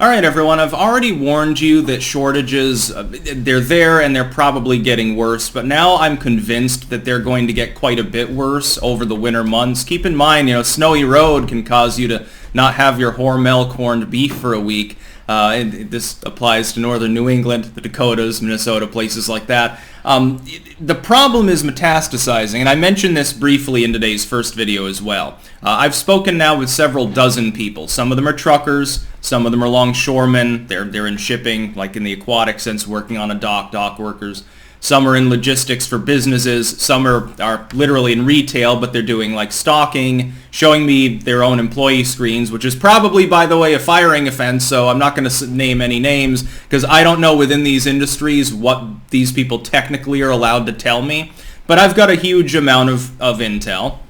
All right, everyone, I've already warned you that shortages, they're there and they're probably getting worse, but now I'm convinced that they're going to get quite a bit worse over the winter months. Keep in mind, snowy road can cause you to not have your Hormel corned beef for a week. And this applies to northern New England, the Dakotas, Minnesota, places like that. The problem is metastasizing, and I mentioned this briefly in today's first video as well. I've spoken now with several dozen people. Some of them are truckers, some of them are longshoremen. They're in shipping, like in the aquatic sense, working on a dock workers. Some are in logistics for businesses. Some are literally in retail, but they're doing like stocking, showing me their own employee screens, which is probably, by the way, a firing offense, so I'm not going to name any names because I don't know within these industries what these people technically are allowed to tell me. But I've got a huge amount of intel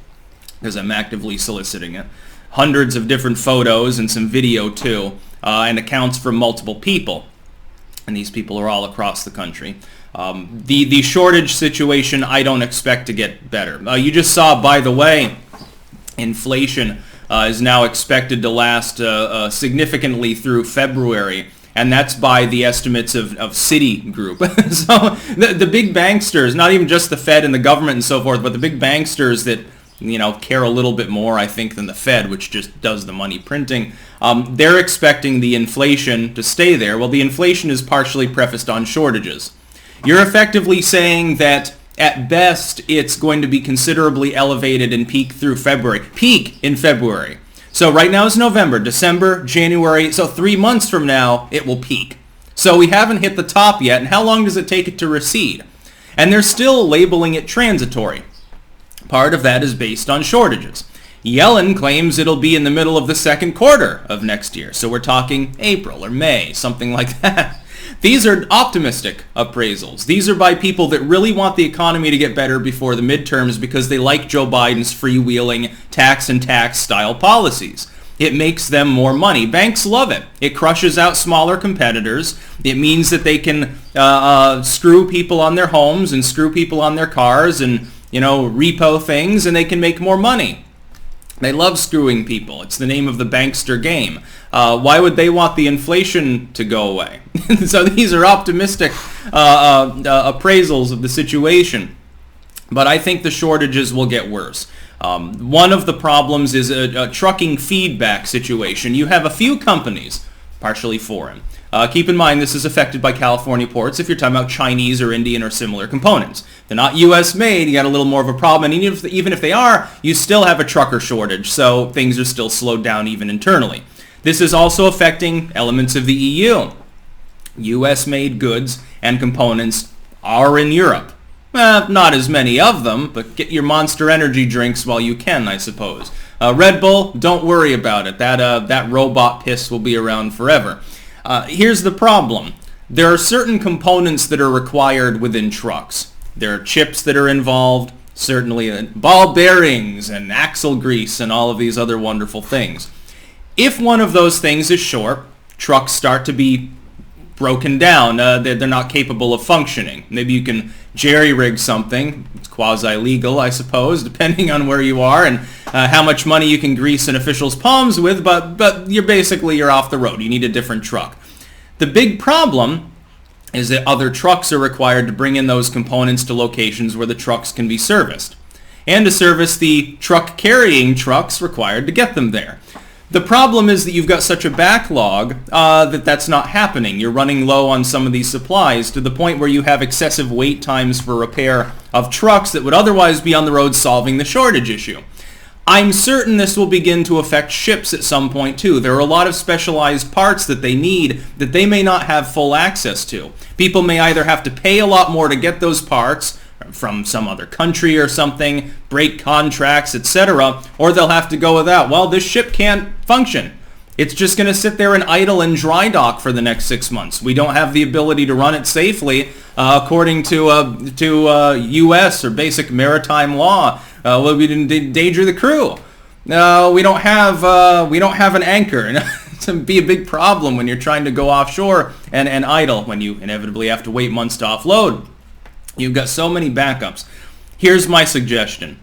because I'm actively soliciting it. Hundreds of different photos and some video too, and accounts from multiple people. And these people are all across the country. The shortage situation, I don't expect to get better. You just saw, by the way, inflation is now expected to last significantly through February, and that's by the estimates of Citigroup. So the big banksters, not even just the Fed and the government and so forth, but the big banksters that care a little bit more, I think, than the Fed, which just does the money printing. They're expecting the inflation to stay there. Well, the inflation is partially prefaced on shortages. You're effectively saying that at best it's going to be considerably elevated and peak through February. Peak in February. So right now is November, December, January. So 3 months from now it will peak. So we haven't hit the top yet. And how long does it take it to recede? And they're still labeling it transitory. Part of that is based on shortages. Yellen claims it'll be in the middle of the second quarter of next year. So we're talking April or May, something like that. These are optimistic appraisals. These are by people that really want the economy to get better before the midterms because they like Joe Biden's freewheeling tax and tax style policies. It makes them more money. Banks love it. It crushes out smaller competitors. It means that they can screw people on their homes and screw people on their cars and repo things, and they can make more money. They love screwing people. It's the name of the bankster game. Why would they want the inflation to go away? So these are optimistic appraisals of the situation. But I think the shortages will get worse. One of the problems is a trucking feedback situation. You have a few companies, partially foreign. Keep in mind this is affected by California ports if you're talking about Chinese or Indian or similar components. They're not U.S. made, you got a little more of a problem, and even if they are, you still have a trucker shortage, so things are still slowed down even internally. This is also affecting elements of the EU. U.S. made goods and components are in Europe. Not as many of them, but get your Monster Energy drinks while you can, I suppose. Red Bull, don't worry about it. That robot piss will be around forever. Here's the problem. There are certain components that are required within trucks. There are chips that are involved, certainly ball bearings and axle grease and all of these other wonderful things. If one of those things is short, trucks start to be broken down. They're not capable of functioning. Maybe you can jerry-rig something. It's quasi-legal, I suppose, depending on where you are and how much money you can grease an official's palms with, but you're off the road. You need a different truck. The big problem is that other trucks are required to bring in those components to locations where the trucks can be serviced, and to service the truck-carrying trucks required to get them there. The problem is that you've got such a backlog that's not happening. You're running low on some of these supplies to the point where you have excessive wait times for repair of trucks that would otherwise be on the road solving the shortage issue. I'm certain this will begin to affect ships at some point too. There are a lot of specialized parts that they need that they may not have full access to. People may either have to pay a lot more to get those parts from some other country or something, break contracts, etc., or they'll have to go without. Well, this ship can't function. It's just going to sit there and idle in dry dock for the next 6 months. We don't have the ability to run it safely according to U.S. or basic maritime law. We didn't endanger the crew. We don't have an anchor. It's going to be a big problem when you're trying to go offshore and idle when you inevitably have to wait months to offload. You've got so many backups. Here's my suggestion.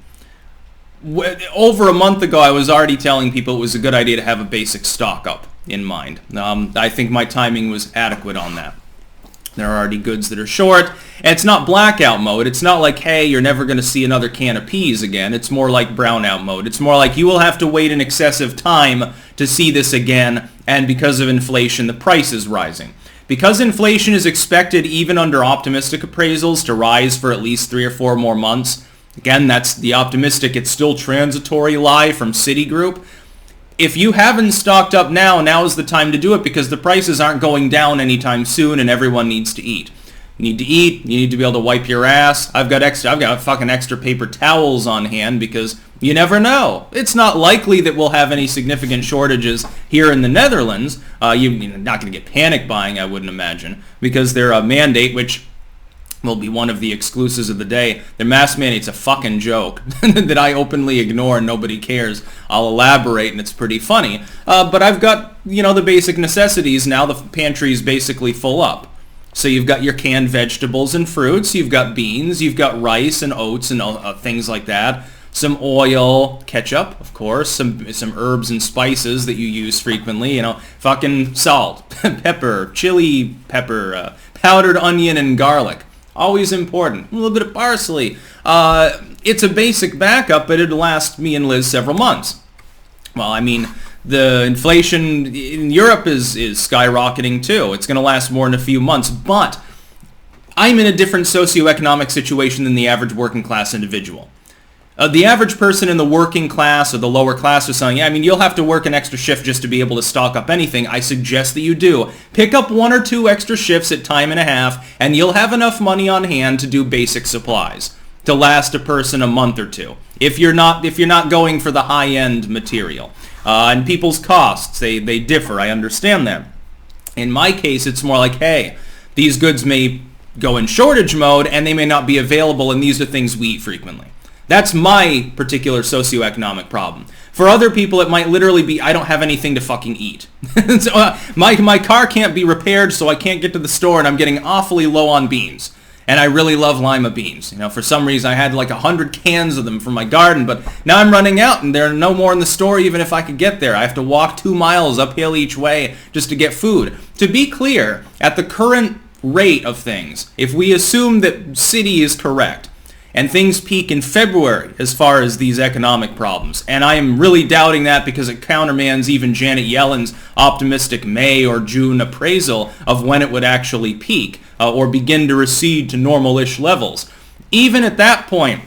Over a month ago, I was already telling people it was a good idea to have a basic stock up. in mind. I think my timing was adequate on that. There are already goods that are short. And it's not blackout mode. It's not like, hey, you're never going to see another can of peas again. It's more like brownout mode. It's more like you will have to wait an excessive time to see this again, and because of inflation, the price is rising. Because inflation is expected, even under optimistic appraisals, to rise for at least 3 or 4 more months. Again, that's the optimistic, it's still transitory lie from Citigroup. If you haven't stocked up now is the time to do it, because the prices aren't going down anytime soon and everyone needs to eat. You need to eat, you need to be able to wipe your ass. I've got fucking extra paper towels on hand because you never know. It's not likely that we'll have any significant shortages here in the Netherlands. You're not going to get panic buying, I wouldn't imagine, because they're a mandate, which will be one of the exclusives of the day. Their mask mandate's a fucking joke that I openly ignore and nobody cares. I'll elaborate, and it's pretty funny. But I've got, the basic necessities now. The pantry's basically full up. So you've got your canned vegetables and fruits. You've got beans. You've got rice and oats and things like that. Some oil, ketchup, of course. Some herbs and spices that you use frequently. Fucking salt, pepper, chili pepper, powdered onion and garlic. Always important. A little bit of parsley. It's a basic backup, but it'll last me and Liz several months. Well, the inflation in Europe is skyrocketing too. It's going to last more than a few months, but I'm in a different socioeconomic situation than the average working class individual. The average person in the working class or the lower class or something, you'll have to work an extra shift just to be able to stock up anything. I suggest that you do. Pick up 1 or 2 extra shifts at time and a half, and you'll have enough money on hand to do basic supplies to last a person a month or two. If you're not going for the high-end material. And people's costs, they differ. I understand that. In my case, it's more like, hey, these goods may go in shortage mode, and they may not be available, and these are things we eat frequently. That's my particular socioeconomic problem. For other people, it might literally be, I don't have anything to fucking eat. So, my car can't be repaired, so I can't get to the store, and I'm getting awfully low on beans. And I really love lima beans. For some reason, I had like 100 cans of them from my garden, but now I'm running out, and there are no more in the store even if I could get there. I have to walk 2 miles uphill each way just to get food. To be clear, at the current rate of things, if we assume that Citi is correct, and things peak in February as far as these economic problems. And I am really doubting that because it countermands even Janet Yellen's optimistic May or June appraisal of when it would actually peak or begin to recede to normal-ish levels. Even at that point,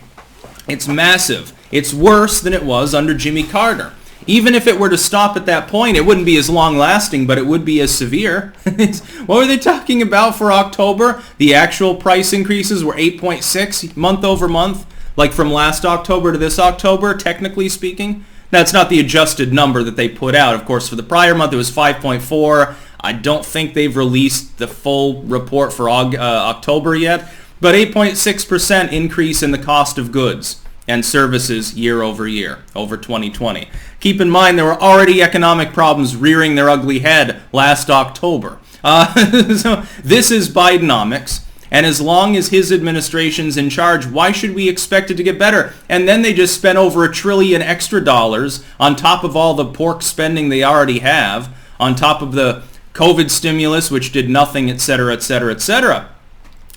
it's massive. It's worse than it was under Jimmy Carter. Even if it were to stop at that point, it wouldn't be as long-lasting, but it would be as severe. What were they talking about for October? The actual price increases were 8.6 month over month, like from last October to this October, technically speaking. That's not the adjusted number that they put out. Of course, for the prior month, it was 5.4. I don't think they've released the full report for October yet, but 8.6% increase in the cost of goods and services year over year, over 2020. Keep in mind, there were already economic problems rearing their ugly head last October. So this is Bidenomics, and as long as his administration's in charge, why should we expect it to get better? And then they just spent over $1 trillion extra on top of all the pork spending they already have, on top of the COVID stimulus, which did nothing, etc., etc., etc.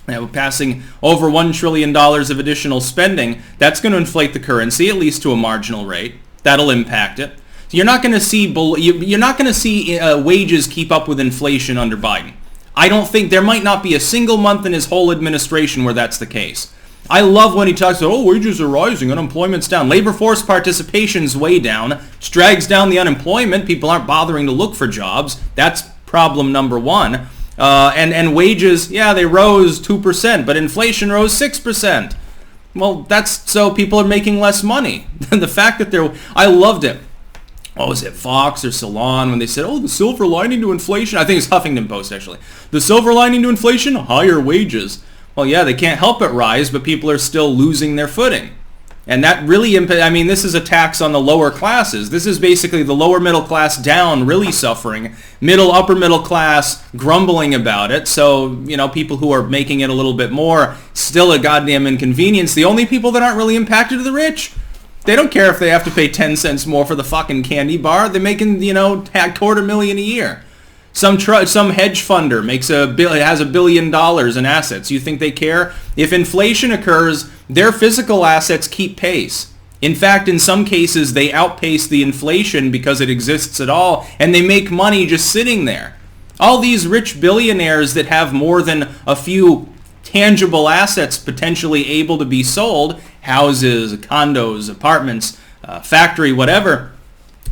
Now, passing over $1 trillion of additional spending, that's going to inflate the currency, at least to a marginal rate. That'll impact it. So you're not going to see wages keep up with inflation under Biden. I don't think there might not be a single month in his whole administration where that's the case. I love when he talks about, wages are rising, unemployment's down. Labor force participation's way down, which drags down the unemployment. People aren't bothering to look for jobs. That's problem number one. And wages, yeah, they rose 2%, but inflation rose 6%. Well, that's so people are making less money. The fact that I loved it. What was it, Fox or Salon, when they said, the silver lining to inflation? I think it's Huffington Post, actually. The silver lining to inflation? Higher wages. Well, yeah, they can't help but rise, but people are still losing their footing. And that really, this is a tax on the lower classes. This is basically the lower middle class down really suffering. Upper middle class grumbling about it. So, people who are making it a little bit more, still a goddamn inconvenience. The only people that aren't really impacted are the rich. They don't care if they have to pay 10 cents more for the fucking candy bar. They're making, $250,000 a year. Some hedge funder has $1 billion in assets. You think they care? If inflation occurs, their physical assets keep pace. In fact, in some cases, they outpace the inflation because it exists at all, and they make money just sitting there. All these rich billionaires that have more than a few tangible assets potentially able to be sold, houses, condos, apartments, factory, whatever,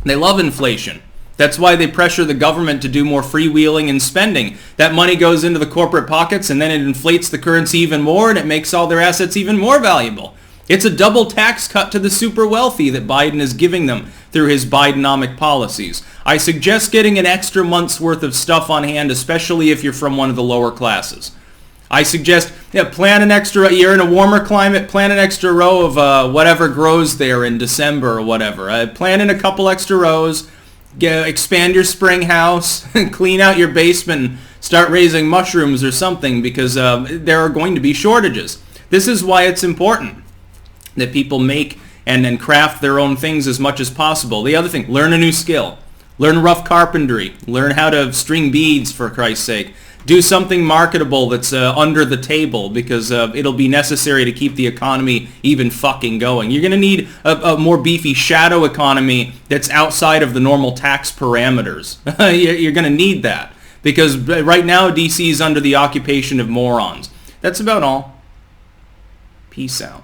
they love inflation. That's why they pressure the government to do more freewheeling and spending. That money goes into the corporate pockets, and then it inflates the currency even more, and it makes all their assets even more valuable. It's a double tax cut to the super wealthy that Biden is giving them through his Bidenomic policies. I suggest getting an extra month's worth of stuff on hand, especially if you're from one of the lower classes. I suggest, plan an extra, you're in a warmer climate, plan an extra row of whatever grows there in December or whatever. Plan in a couple extra rows, expand your spring house, clean out your basement, and start raising mushrooms or something, because there are going to be shortages. This is why it's important that people make and craft their own things as much as possible. The other thing, learn a new skill. Learn rough carpentry. Learn how to string beads, for Christ's sake. Do something marketable that's under the table, because it'll be necessary to keep the economy even fucking going. You're going to need a more beefy shadow economy that's outside of the normal tax parameters. You're going to need that, because right now DC is under the occupation of morons. That's about all. Peace out.